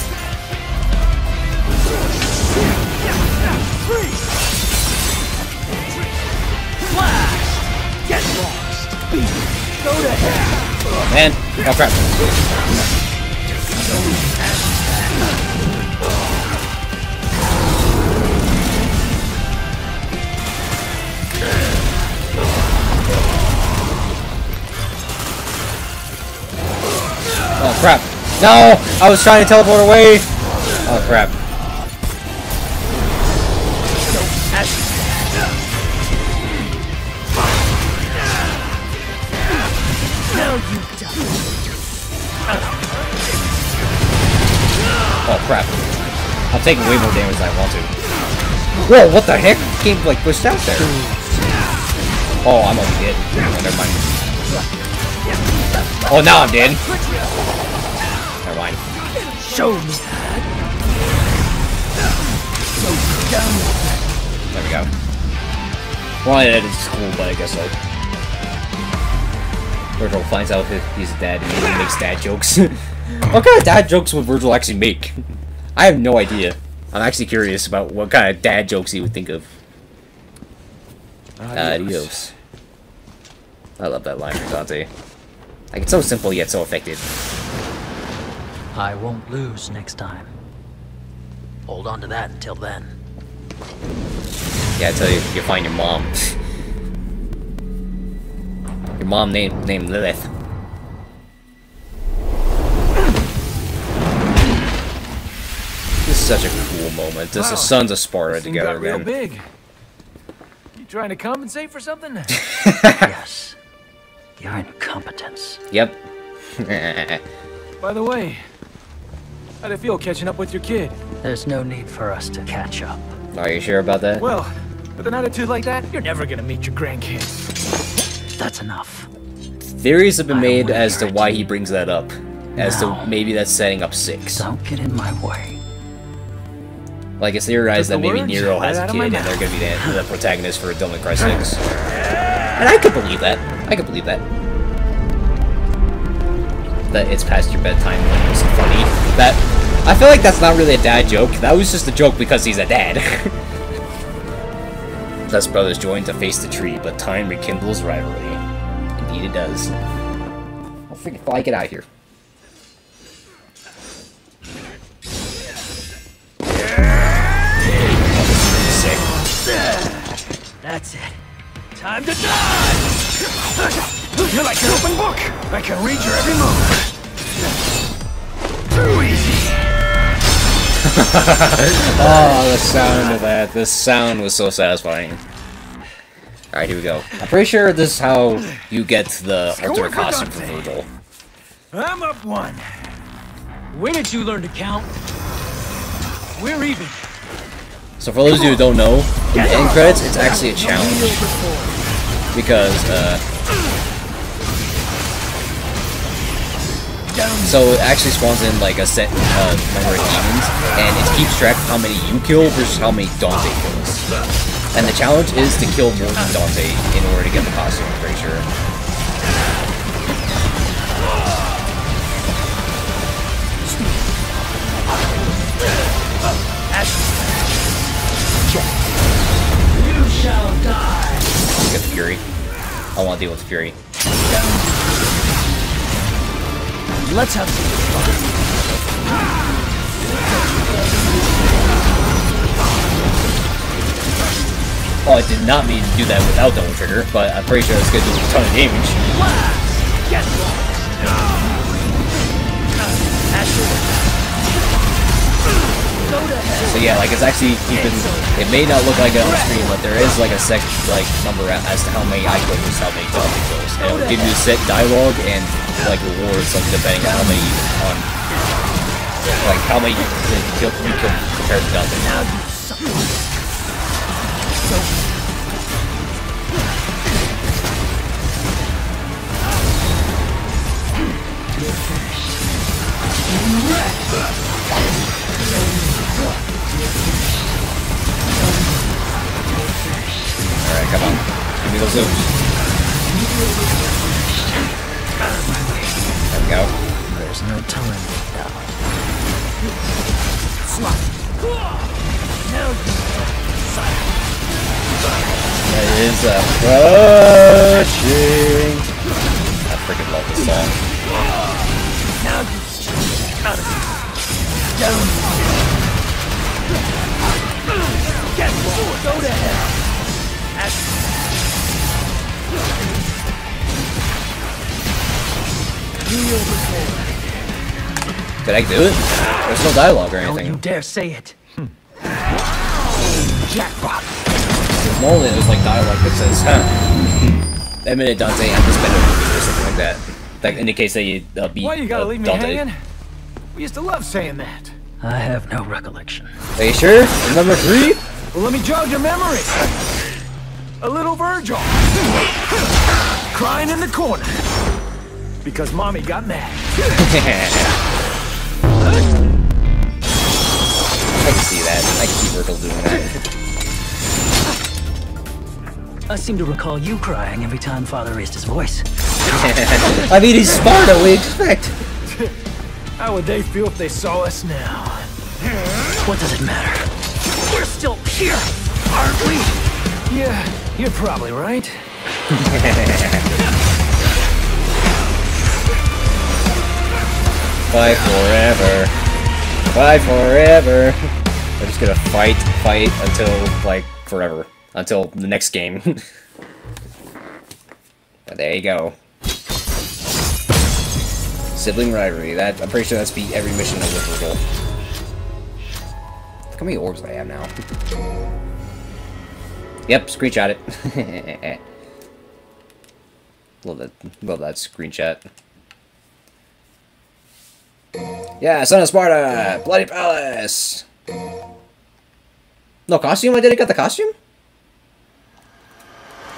Flash! Get lost! Go to hell!
Oh man. Oh crap. Oh crap. No! I was trying to teleport away! Oh crap.
Now you die.
Oh crap. I'm taking way more damage than I want to. Whoa, what the heck? Game like pushed out there. Oh, I'm already dead. Oh, never mind. Oh, now I'm dead. Never mind.
Show me that.
There we go. Well, it is cool, but I guess so. Virgil finds out he's a dad and he makes dad jokes. What kind of dad jokes would Virgil actually make? I have no idea. I'm actually curious about what kind of dad jokes he would think of. Adios. I love that line from Dante. Like, it's so simple yet so effective.
I won't lose next time. Hold on to that until then.
Yeah, I tell you, you find your mom. Your mom named Lilith. This is such a cool moment. This is Sons of Sparta
This thing
together
got real
again.
big. You trying to compensate for something?
Yes. Your incompetence.
Yep.
By the way, how'd it feel catching up with your kid?
There's no need for us to catch up.
Are you sure about that?
Well, with an attitude like that, you're never gonna meet your grandkids.
That's enough.
Theories have been
I don't
made
wanna
as to
hear it.
why he brings that up. As
No.
to maybe that's setting up 6.
Don't get in my way.
Like, it's theorized
Took
that
the
maybe
words
Nero
right
has a
out of
kid
my
and they're
mouth.
gonna be the protagonist for Devil May Cry 6. And I could believe that. I could believe that. That it's past your bedtime when it's funny. That I feel like that's not really a dad joke. That was just a joke because he's a dad. Thus brothers join to face the tree, but time rekindles rivalry. Indeed it does. I'll freaking fly, get out of here. Sick.
That's it. Time to die! You're like an open book! I can read your every move! Too easy!
Oh, the sound of that. The sound was so satisfying. Alright, here we go. I'm pretty sure this is how you get the alternate costume for Virgil.
I'm up 1. When did you learn to count? We're even.
So for those of you who don't know, in the end credits, it's actually a challenge. Because, So it actually spawns in like a set number of demons, and it keeps track of how many you kill versus how many Dante kills. And the challenge is to kill more than Dante in order to get the costume, I'm pretty sure.
You shall die.
Get the Fury. I want to deal with the Fury.
Let's have some fun.
Oh, I did not mean to do that without double trigger, but I'm pretty sure it's going to do a ton of damage.
Get
So yeah, like it's actually keeping. It may not look like it on the screen, but there is like a set like number as to how many I kill versus how many Dante kills, and it will give you a set dialogue and like rewards, like depending on how many you kill compared to Dante. Alright, come on. Give me those zooms. There we go.
There's no time now.
That is crushing. I freaking love this song.
Go to hell.
Did I do it? There's no dialogue or
Don't you
anything.
dare say it.
Jackpot.
Normally there's like dialogue that says, huh. That minute Dante had to spend a movie or something like that. That indicates that you beat
Why you gotta leave me
Dante.
hanging? We used to love saying that.
I have no recollection.
Are you sure? Number 3?
Well, let me jog your memory. A little Virgil. Crying in the corner. Because mommy got mad.
I can see that. I can see Virgil doing that.
I seem to recall you crying every time Father raised his voice.
I mean, he's Sparta, what do you expect?
How would they feel if they saw us now?
What does it matter? We're still here, aren't we?
Yeah, you're probably right.
Fight forever. Fight forever. We're just gonna fight until, like, forever. Until the next game. But there you go. Sibling rivalry. That I'm pretty sure that's beat every mission of the Virgil. Look how many orbs I have now. Yep, screenshot it. Love that screenshot. Yeah, Son of Sparta! Bloody Palace! No costume? I didn't get the costume?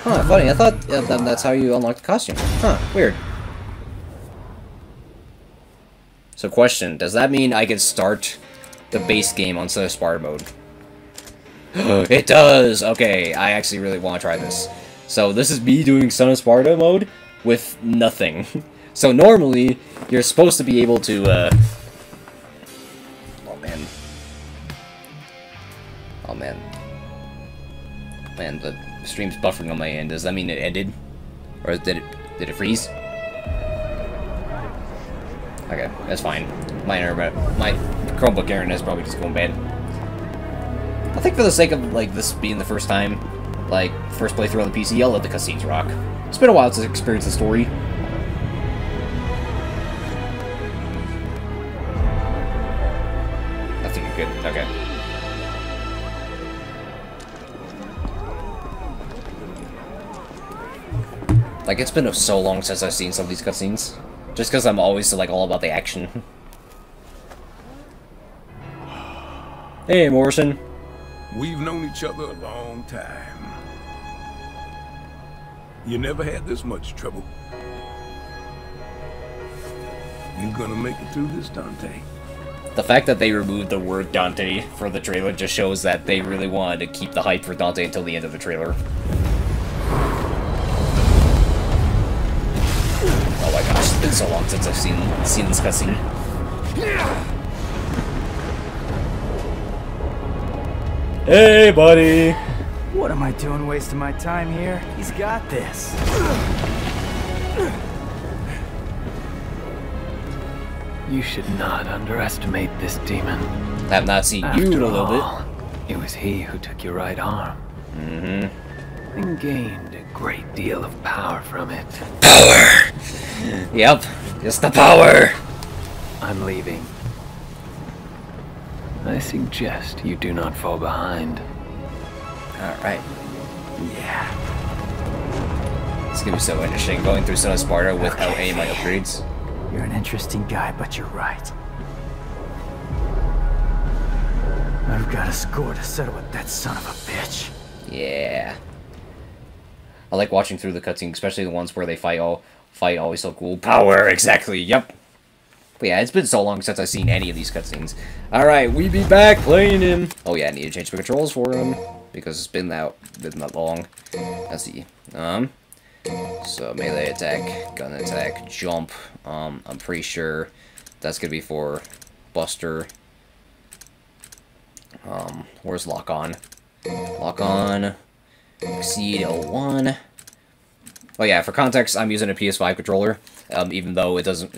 Huh, funny. I thought that's how you unlock the costume. Huh, weird. So question, does that mean I can start the base game on Son of Sparta mode? It does! Okay, I actually really want to try this. So this is me doing Son of Sparta mode with nothing. So normally, you're supposed to be able to, oh man. Oh man. Man, the stream's buffering on my end. Does that mean it ended? Or did it freeze? Okay, that's fine. My Chromebook internet is probably just going bad. I think for the sake of, like, this being the first time, like, first playthrough on the PC, I'll let the cutscenes rock. It's been a while since I experienced the story. I think you're good. Okay. Like, it's been so long since I've seen some of these cutscenes. Just because I'm always, like, all about the action. Hey, Morrison.
We've known each other a long time. You never had this much trouble. You gonna make it through this, Dante?
The fact that they removed the word Dante for the trailer just shows that they really wanted to keep the hype for Dante until the end of the trailer. Oh my gosh, it's been so long since I've seen this cutscene. Hey, buddy!
What am I doing wasting my time here? He's got this.
You should not underestimate this demon.
I have not seen you in a little bit.
It was he who took your right arm. And gained a great deal of power from it.
Power! Yep, just the power!
I'm leaving. I suggest you do not fall behind.
Alright. Yeah. It's gonna be so interesting going through Son of Sparta without any of my upgrades.
You're an interesting guy, but you're right. I've got a score to settle with that son of a bitch.
Yeah. I like watching through the cutscenes, especially the ones where they fight always so cool. Power, exactly, yep. But yeah, it's been so long since I've seen any of these cutscenes. Alright, we be back playing him. Oh yeah, I need to change the controls for him, because it's been that long. Let's see. So melee attack, gun attack, jump. I'm pretty sure that's gonna be for Buster. Where's lock on? Lock on. Exceed L1. Oh yeah, for context, I'm using a PS5 controller. Even though it just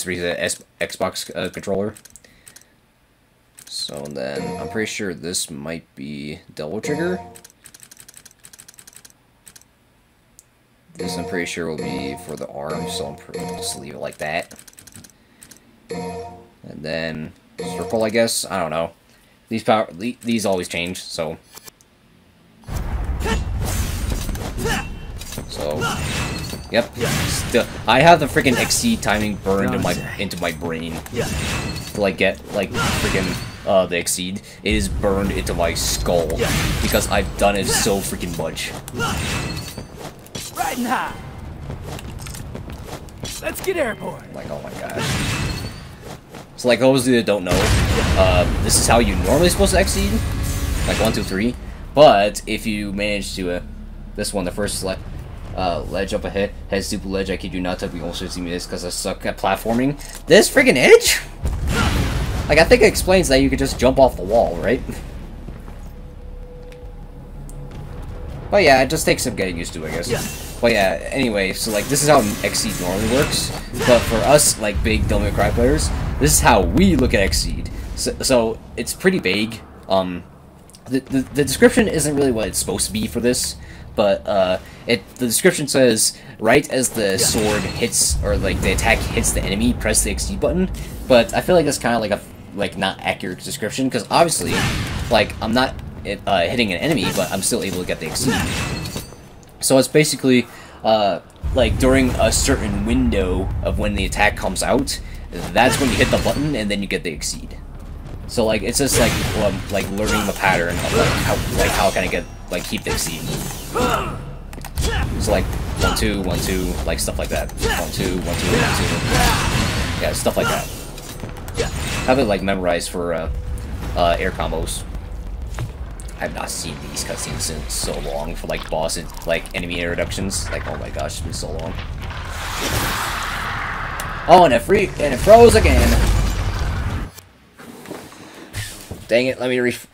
reads an Xbox controller. So then I'm pretty sure this might be double trigger. This I'm pretty sure will be for the arm, so I'm just leave it like that. And then circle, I guess. I don't know. These always change, so. Yep. Still, I have the freaking exceed timing burned into my brain to like get like freaking the exceed. It is burned into my skull because I've done it so freaking much.
Riding high. Let's get airborne.
Like, oh my gosh. So like those that don't know, this is how you normally supposed to exceed, like 1, 2, 3. But if you manage to, this one, the first ledge up ahead has super ledge. I kid you not, took me almost 15 minutes because I suck at platforming. This freaking edge, like I think it explains that you could just jump off the wall, right? But yeah, it just takes some getting used to, I guess. But yeah, anyway, so like this is how Exceed normally works, but for us, like big Devil May Cry players, this is how we look at Exceed. So it's pretty vague. The description isn't really what it's supposed to be for this, but the description says right as the sword hits, or like the attack hits the enemy, press the Exceed button. But I feel like that's kind of like a not accurate description, because obviously, like I'm not hitting an enemy, but I'm still able to get the Exceed. So it's basically like during a certain window of when the attack comes out, that's when you hit the button and then you get the Exceed. So like it's just like learning the pattern of how can I get keep the Exceed. So like 1, 2, 1, 2, like stuff like that. 1, 2, 1, 2, 1, 2. Yeah, stuff like that. Have it like memorized for air combos. I've not seen these cutscenes in so long for like boss and like enemy introductions. Like, oh my gosh, it's been so long. Oh, and it froze again. Dang it! Let me reset.